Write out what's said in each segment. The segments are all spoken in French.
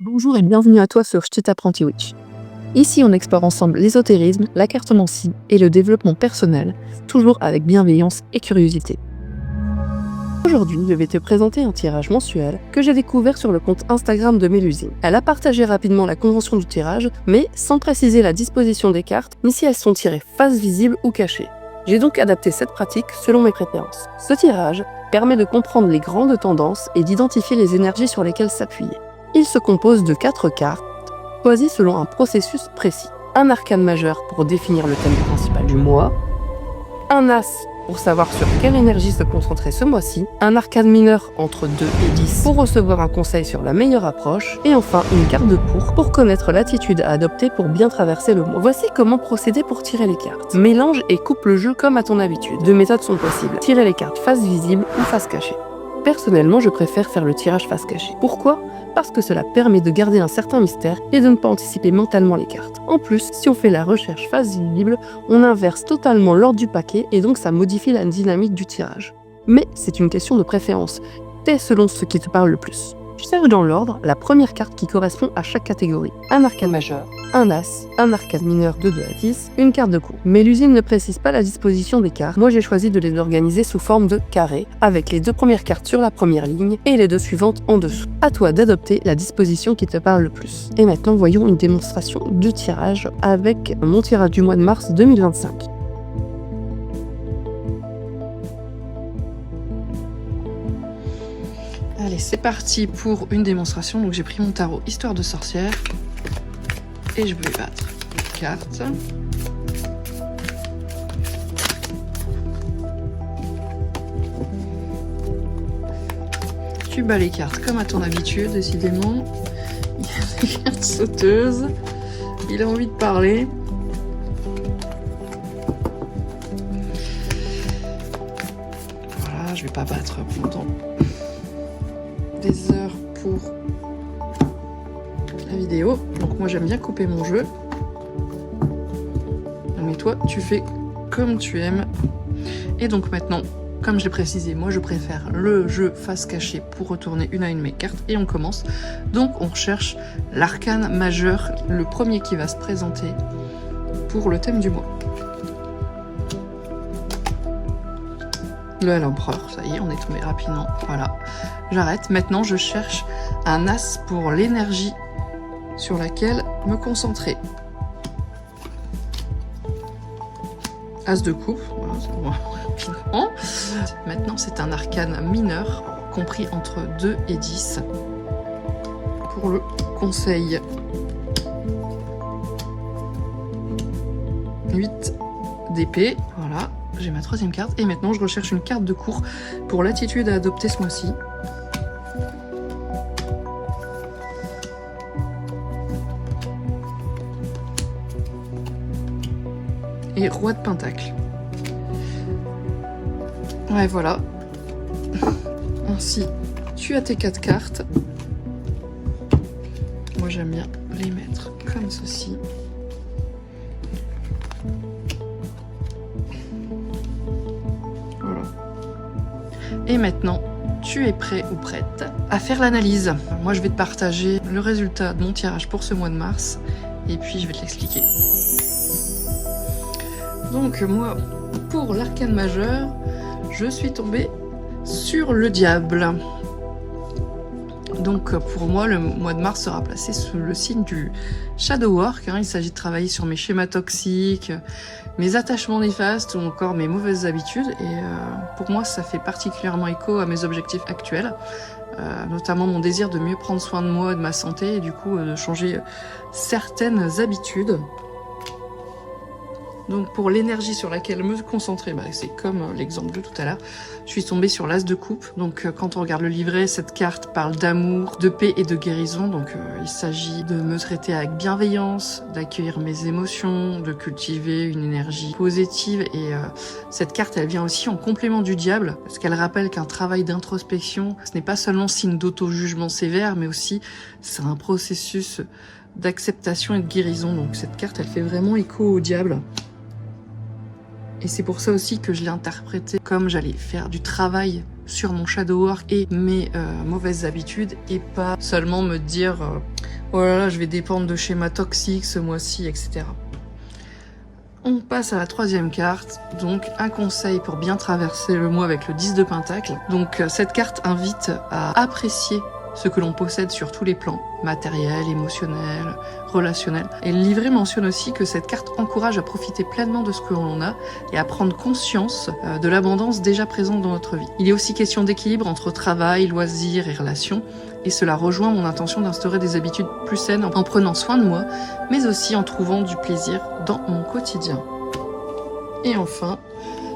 Bonjour et bienvenue à toi sur Je t'apprenti Witch. Ici, on explore ensemble l'ésotérisme, la cartomancie et le développement personnel, toujours avec bienveillance et curiosité. Aujourd'hui, je vais te présenter un tirage mensuel que j'ai découvert sur le compte Instagram de Mélusine. Elle a partagé rapidement la convention du tirage, mais sans préciser la disposition des cartes, ni si elles sont tirées face visible ou cachées. J'ai donc adapté cette pratique selon mes préférences. Ce tirage permet de comprendre les grandes tendances et d'identifier les énergies sur lesquelles s'appuyer. Il se compose de 4 cartes, choisies selon un processus précis. Un arcane majeur pour définir le thème principal du mois, un as pour savoir sur quelle énergie se concentrer ce mois-ci, un arcane mineur entre 2 et 10 pour recevoir un conseil sur la meilleure approche, et enfin une carte de cour pour connaître l'attitude à adopter pour bien traverser le mois. Voici comment procéder pour tirer les cartes. Mélange et coupe le jeu comme à ton habitude. 2 méthodes sont possibles. Tirer les cartes face visible ou face cachée. Personnellement, je préfère faire le tirage face cachée. Pourquoi ? Parce que cela permet de garder un certain mystère et de ne pas anticiper mentalement les cartes. En plus, si on fait la recherche face visible, on inverse totalement l'ordre du paquet et donc ça modifie la dynamique du tirage. Mais c'est une question de préférence. C'est selon ce qui te parle le plus. Je cherche dans l'ordre la première carte qui correspond à chaque catégorie. Un arcane majeur, un as, un arcane mineur de 2 à 10, une carte de cour. Mais l'usine ne précise pas la disposition des cartes. Moi j'ai choisi de les organiser sous forme de carré, avec les 2 premières cartes sur la première ligne et les 2 suivantes en dessous. À toi d'adopter la disposition qui te parle le plus. Et maintenant voyons une démonstration de tirage avec mon tirage du mois de mars 2025. Allez, c'est parti pour une démonstration. Donc j'ai pris mon tarot Histoire de sorcière et je vais battre les cartes. Tu bats les cartes comme à ton habitude, décidément. Il y a des cartes sauteuses. Il a envie de parler. Voilà, je vais pas battre pendant des heures pour la vidéo, donc moi j'aime bien couper mon jeu, mais toi tu fais comme tu aimes. Et donc maintenant, comme je l'ai précisé, moi je préfère le jeu face cachée pour retourner une à une mes cartes, et on commence. Donc on recherche l'arcane majeur, le premier qui va se présenter pour le thème du mois. L'empereur, ça y est, on est tombé rapidement, voilà. J'arrête. Maintenant, je cherche un as pour l'énergie sur laquelle me concentrer. As de coupe, voilà, c'est bon, rapidement. Maintenant, c'est un arcane mineur, compris entre 2 et 10. Pour le conseil. 8 d'épée, voilà. J'ai ma 3e carte. Et maintenant, je recherche une carte de cour pour l'attitude à adopter ce mois-ci. Et roi de pentacle. Ouais, voilà. Ainsi, tu as tes 4 cartes. Moi, j'aime bien les mettre comme ceci. Voilà. Et maintenant, tu es prêt ou prête à faire l'analyse. Moi, je vais te partager le résultat de mon tirage pour ce mois de mars. Et puis, je vais te l'expliquer. Donc moi, pour l'arcane majeur, je suis tombée sur le diable. Donc pour moi, le mois de mars sera placé sous le signe du shadow work. Il s'agit de travailler sur mes schémas toxiques, mes attachements néfastes ou encore mes mauvaises habitudes. Et pour moi, ça fait particulièrement écho à mes objectifs actuels. Notamment mon désir de mieux prendre soin de moi et de ma santé, et du coup de changer certaines habitudes. Donc pour l'énergie sur laquelle me concentrer, c'est comme l'exemple de tout à l'heure. Je suis tombée sur l'as de coupe. Donc quand on regarde le livret, cette carte parle d'amour, de paix et de guérison. Donc il s'agit de me traiter avec bienveillance, d'accueillir mes émotions, de cultiver une énergie positive. Et cette carte, elle vient aussi en complément du diable, parce qu'elle rappelle qu'un travail d'introspection, ce n'est pas seulement signe d'auto-jugement sévère, mais aussi c'est un processus d'acceptation et de guérison. Donc cette carte, elle fait vraiment écho au diable. Et c'est pour ça aussi que je l'ai interprété comme j'allais faire du travail sur mon shadow work et mes mauvaises habitudes, et pas seulement me dire Oh là là, je vais dépendre de schémas toxiques ce mois-ci, etc. On passe à la troisième carte, donc un conseil pour bien traverser le mois avec le 10 de Pentacle. Donc cette carte invite à apprécier ce que l'on possède sur tous les plans, matériel, émotionnel, relationnel. Et le livret mentionne aussi que cette carte encourage à profiter pleinement de ce que l'on a et à prendre conscience de l'abondance déjà présente dans notre vie. Il est aussi question d'équilibre entre travail, loisirs et relations, et cela rejoint mon intention d'instaurer des habitudes plus saines en prenant soin de moi, mais aussi en trouvant du plaisir dans mon quotidien. Et enfin,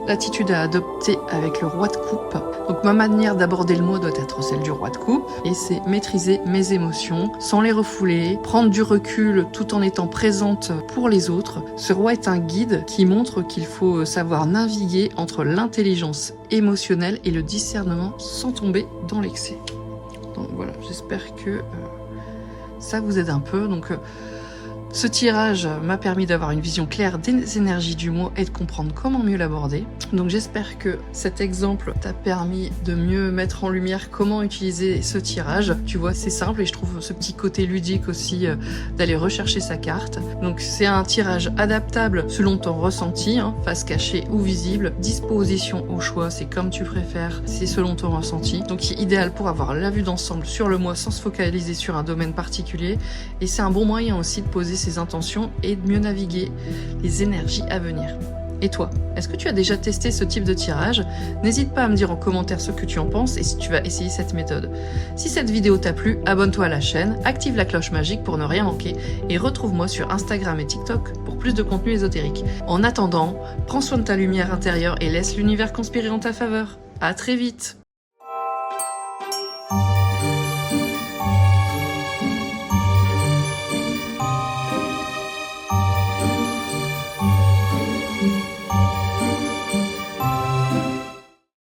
l'attitude à adopter avec le roi de coupe. Donc ma manière d'aborder le mot doit être celle du roi de coupe, et c'est maîtriser mes émotions sans les refouler, prendre du recul tout en étant présente pour les autres. Ce roi est un guide qui montre qu'il faut savoir naviguer entre l'intelligence émotionnelle et le discernement sans tomber dans l'excès. Donc voilà, j'espère que ça vous aide un peu. Donc ce tirage m'a permis d'avoir une vision claire des énergies du mois et de comprendre comment mieux l'aborder. Donc j'espère que cet exemple t'a permis de mieux mettre en lumière comment utiliser ce tirage. Tu vois, c'est simple et je trouve ce petit côté ludique aussi d'aller rechercher sa carte. Donc c'est un tirage adaptable selon ton ressenti, face cachée ou visible, disposition au choix, c'est comme tu préfères, c'est selon ton ressenti. Donc c'est idéal pour avoir la vue d'ensemble sur le mois sans se focaliser sur un domaine particulier, et c'est un bon moyen aussi de poser ses intentions et de mieux naviguer les énergies à venir. Et toi, est-ce que tu as déjà testé ce type de tirage? N'hésite pas à me dire en commentaire ce que tu en penses et si tu vas essayer cette méthode. Si cette vidéo t'a plu, abonne-toi à la chaîne, active la cloche magique pour ne rien manquer et retrouve-moi sur Instagram et TikTok pour plus de contenu ésotérique. En attendant, prends soin de ta lumière intérieure et laisse l'univers conspirer en ta faveur. À très vite!